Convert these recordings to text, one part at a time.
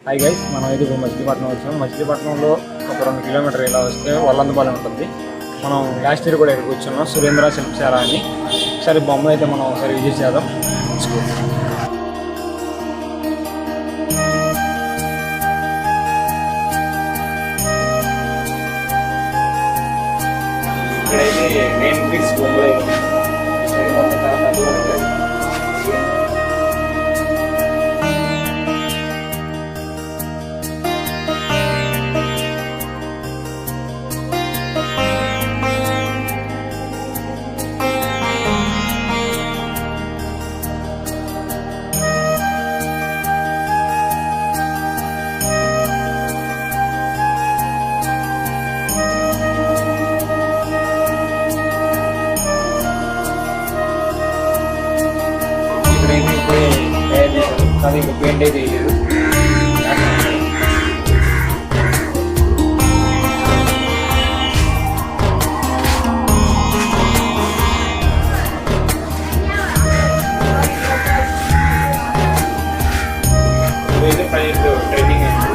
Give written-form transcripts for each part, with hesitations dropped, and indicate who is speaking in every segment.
Speaker 1: Hi guys, మనం అయితే ఇప్పుడు మచిలీపట్నం వచ్చాము. మచిలీపట్నంలో ఒక 2 కిలోమీటర్ ఇలా వస్తే వల్లందపాలెం ఉంటుంది. మనం లాస్ట్ ఇయర్ కూడా ఇక్కడ కూర్చున్నాం, సురేంద్ర శిల్పశాల అని. ఒకసారి బొమ్మ అయితే మనం ఒకసారి విజిట్ చేద్దాం. ఇక్కడైతే మెయిన్ ఫిక్స్ బొమ్మలు అయితే కానీ ఇంకా పెయింట్ అయితే వేయలేదు. ఇదైతే ప్రైవేట్ ట్రైనింగ్ అయింది.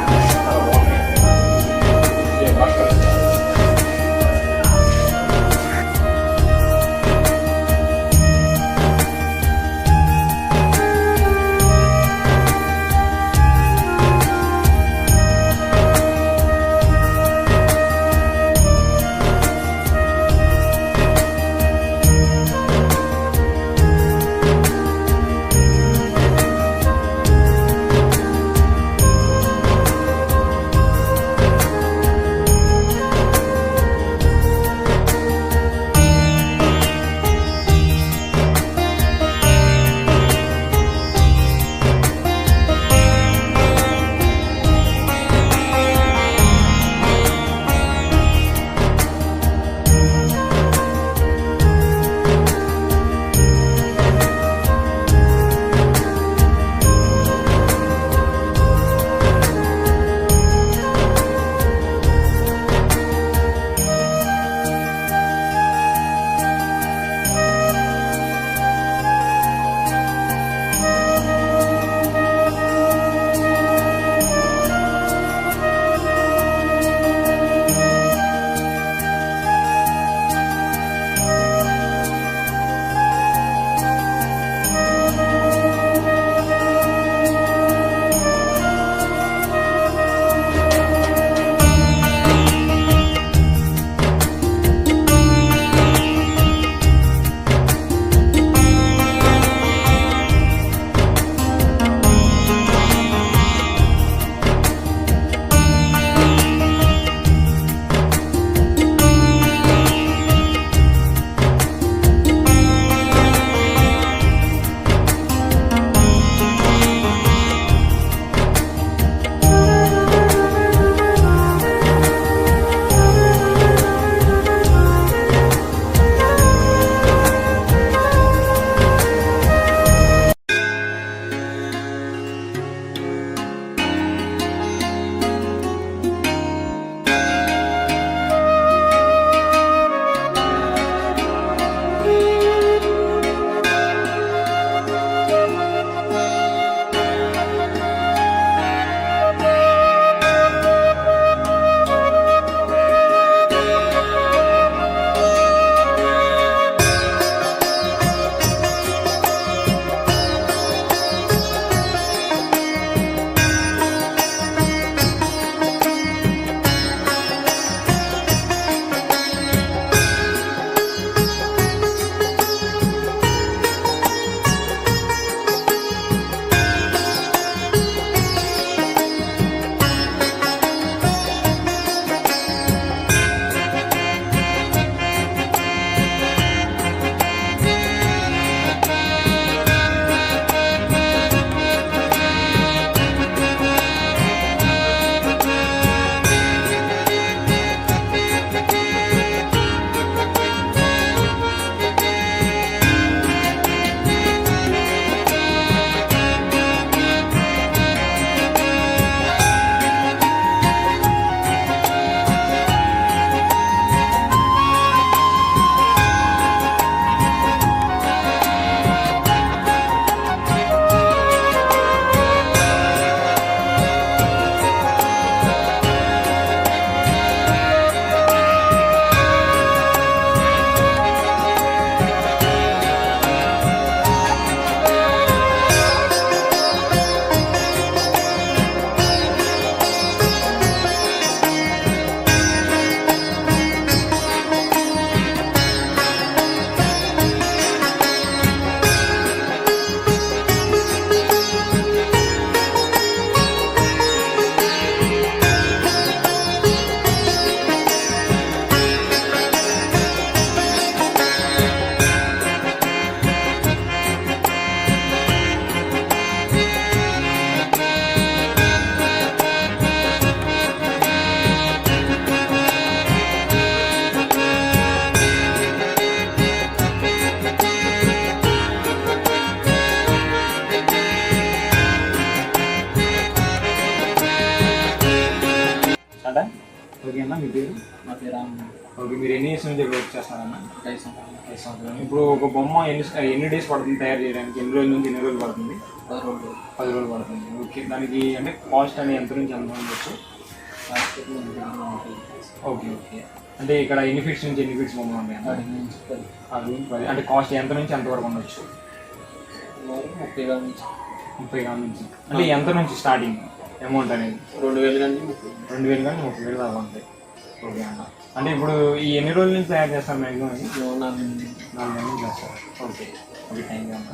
Speaker 1: స్టార్టా? ఓకే అన్న, మీ పేరు?
Speaker 2: నా పేరు రామ్.
Speaker 1: ఓకే, మీరు ఎన్ని ఇయర్స్ నుంచి వర్క్ చేస్తారన్న?
Speaker 2: 5 సంవత్సరాలు.
Speaker 1: ఇప్పుడు ఒక బొమ్మ ఎన్ని డేస్ పడుతుంది తయారు చేయడానికి? ఎన్ని రోజుల నుంచి ఎన్ని రోజులు పడుతుంది?
Speaker 2: 10 రోజులు.
Speaker 1: 10 రోజులు పడుతుంది. ఓకే, దానికి అంటే కాస్ట్ అని ఎంత నుంచి ఎంత ఉండొచ్చు? ఓకే ఓకే, అంటే ఇక్కడ ఎన్ని ఫీట్స్ నుంచి ఎన్ని ఫీట్స్ బొమ్మలు ఉన్నాయి అన్న? 10 అంటే కాస్ట్ ఎంత నుంచి ఎంత వరకు ఉండొచ్చు?
Speaker 2: 30,000 నుంచి.
Speaker 1: 30,000 నుంచి. అంటే ఎంత నుంచి స్టార్టింగ్ అమౌంట్ అనేది?
Speaker 2: 2,000 కానీ
Speaker 1: 2,000 కానీ 30,000 దాకా ఉంటాయి. ఓకే అన్న, అంటే ఇప్పుడు ఈ ఎన్ని రోజుల నుంచి తయారు చేస్తారు మ్యాక్సిమం?
Speaker 2: 4 నెలలు.
Speaker 1: 4 నెలల నుంచి చేస్తారు. ఓకే ఓకే, థ్యాంక్ యూ అన్న.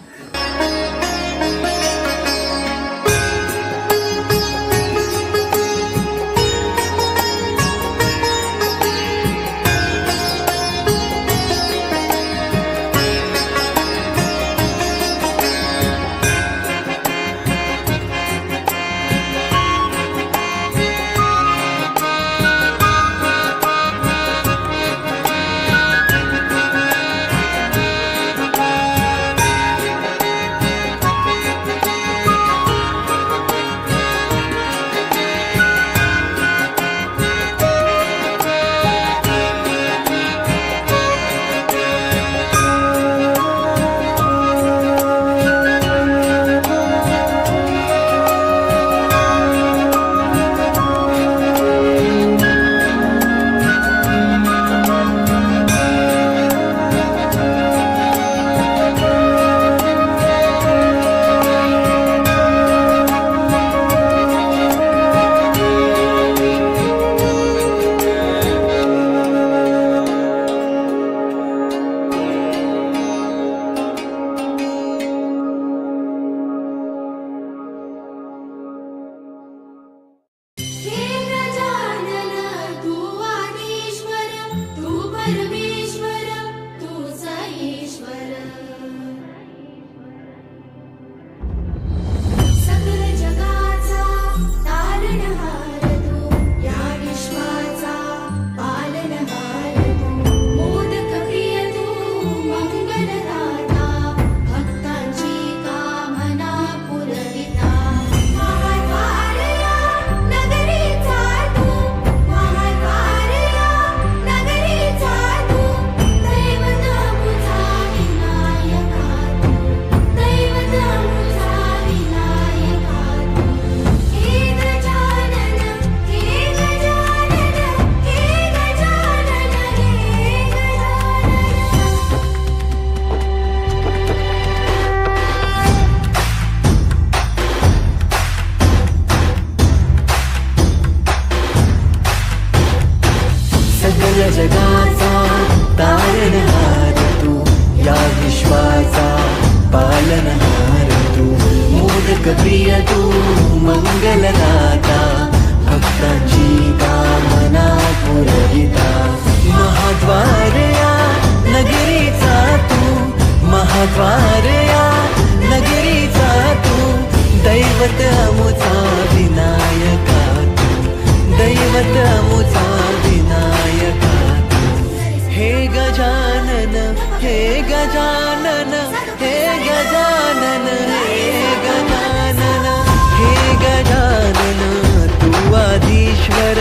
Speaker 3: जगाचा तारणहार तू, या विश्वाचा पालनहार तू, मोदक प्रिय तू, मंगलदाता, भक्तांची कामना पुरविता, महाद्वार या नगरीचा तू, महाद्वार या नगरीचा तू, दैवत अमुचा विनायका तू, दैवत अमुचा विनायका तू. हे गजानन, हे गजानन, हे गजानन, हे गजानन, हे गजानन, तू आदिश्वर,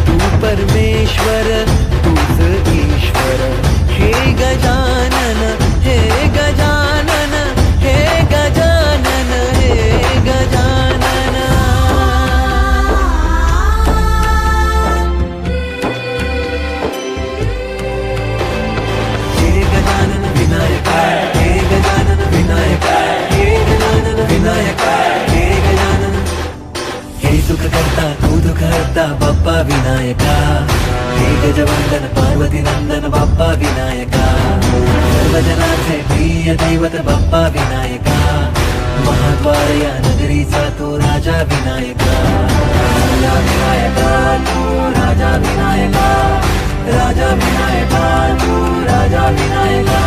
Speaker 3: तू परमेश्वर, तूच ईश्वर. हे गजानन, हे गजानन, हे गजानन, हे गजानन. सुख करता तू दुख हरता बाप्पा विनायका, हे गजवंदन पार्वती नंदन बाप्पा विनायका, सर्वजनांचे प्रिय दैवत बाप्पा विनायका, महाद्वार या नगरीचा तू राजा विनायका, राजा विनायका तू राजा विनायका, राजा विनायका तू राजा विनायका.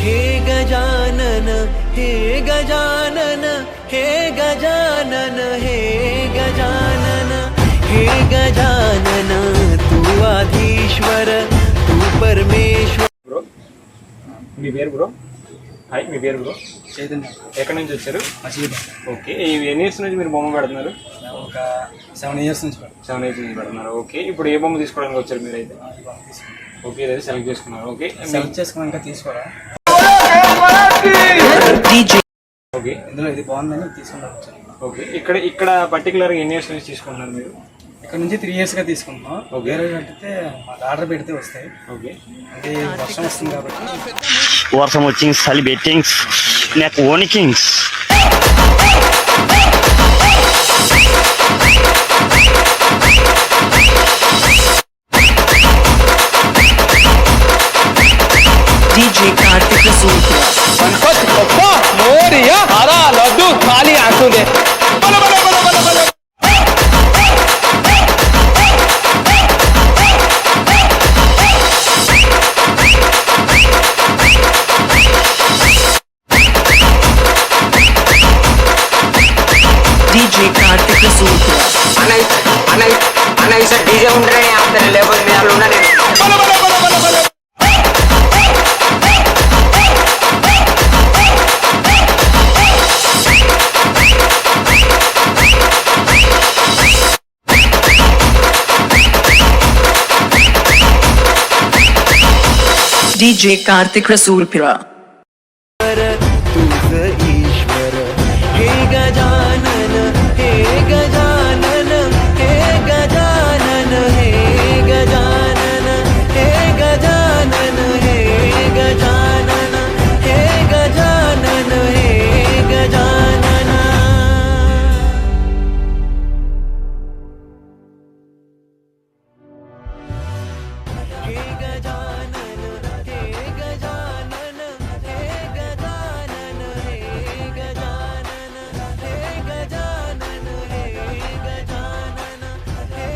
Speaker 3: हे गजानन, हे गजानन, हे गजानन, हे गजानन, हे गजानन, तू आधीश्वर, तू परमेश्वर.
Speaker 1: బ్రో, మీ పేరు బ్రో? హాయ్, మీ పేరు బ్రో?
Speaker 2: చైతన్య.
Speaker 1: ఎక్కడి నుంచి వచ్చారు?
Speaker 2: మసీద్.
Speaker 1: ఓకే, ఈ ఎన్ని ఇయర్స్ నుంచి మీరు బొమ్మ పెడుతున్నారు?
Speaker 4: ఒక 7 years నుంచి పెడతాం.
Speaker 1: 7 years నుంచి పెడుతున్నారు. ఓకే, ఇప్పుడు ఏ బొమ్మ తీసుకోవడానికి వచ్చారు మీరైతే?
Speaker 4: ఈ బొమ్మ తీసుకుంటాం.
Speaker 1: ఓకే, ఇదైతే సెలెక్ట్ చేసుకున్నారు. ఓకే,
Speaker 4: సెలెక్ట్ చేసుకున్నాక తీసుకోరా,
Speaker 1: ఓకే,
Speaker 4: ఇందులో ఇది బాగుందని తీసుకుంటాం వచ్చాను.
Speaker 1: ఓకే. ఇక్కడ పర్టికులర్గా ఎన్ని ఇయర్స్ నుంచి తీసుకుంటున్నారు మీరు?
Speaker 4: ఇక్కడ నుంచి 3 yearsగా తీసుకుంటున్నాం. వేరే కట్టితే మాకు ఆర్డర్ పెడితే వస్తాయి.
Speaker 1: ఓకే,
Speaker 4: అంటే వర్షం వస్తుంది కాబట్టి
Speaker 5: వర్షం వచ్చింగ్ చలి బెట్టింగ్స్ నాకు ఓనికింగ్స్
Speaker 3: DJ Kartik Rasool.
Speaker 6: Ganpat Bappa Morya हरा लड्डू खाली आंखों दे बलो बलो बलो बलो बलो
Speaker 3: DJ Kartik Rasool.
Speaker 7: అన్న ఈసారి డీజే ఉంటారని ఆపుతాను, లేకపోతే మీ వాళ్ళు ఉన్నా నేను.
Speaker 6: बलो बलो बलो बलो बलो
Speaker 3: DJ Kartik Rasoolpura.
Speaker 8: तुझ ईश्वर हे गजानन हे गजानन हे गजानन हे गजानन हे गजानन हे गजानन हे गजानन हे गजानन हे गजानन हे गजानन हे गजानन हे गजानन हे गजानन हे गजानन हे गजानन हे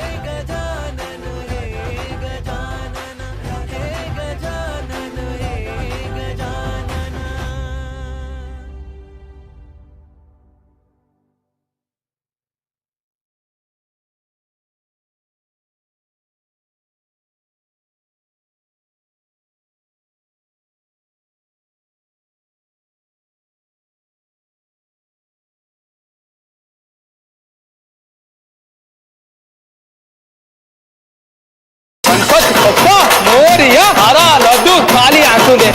Speaker 8: गजानन हे गजानन हे गजानन
Speaker 6: गणपत बप्पा मोरया हरा लड्डू खाली आंखों दे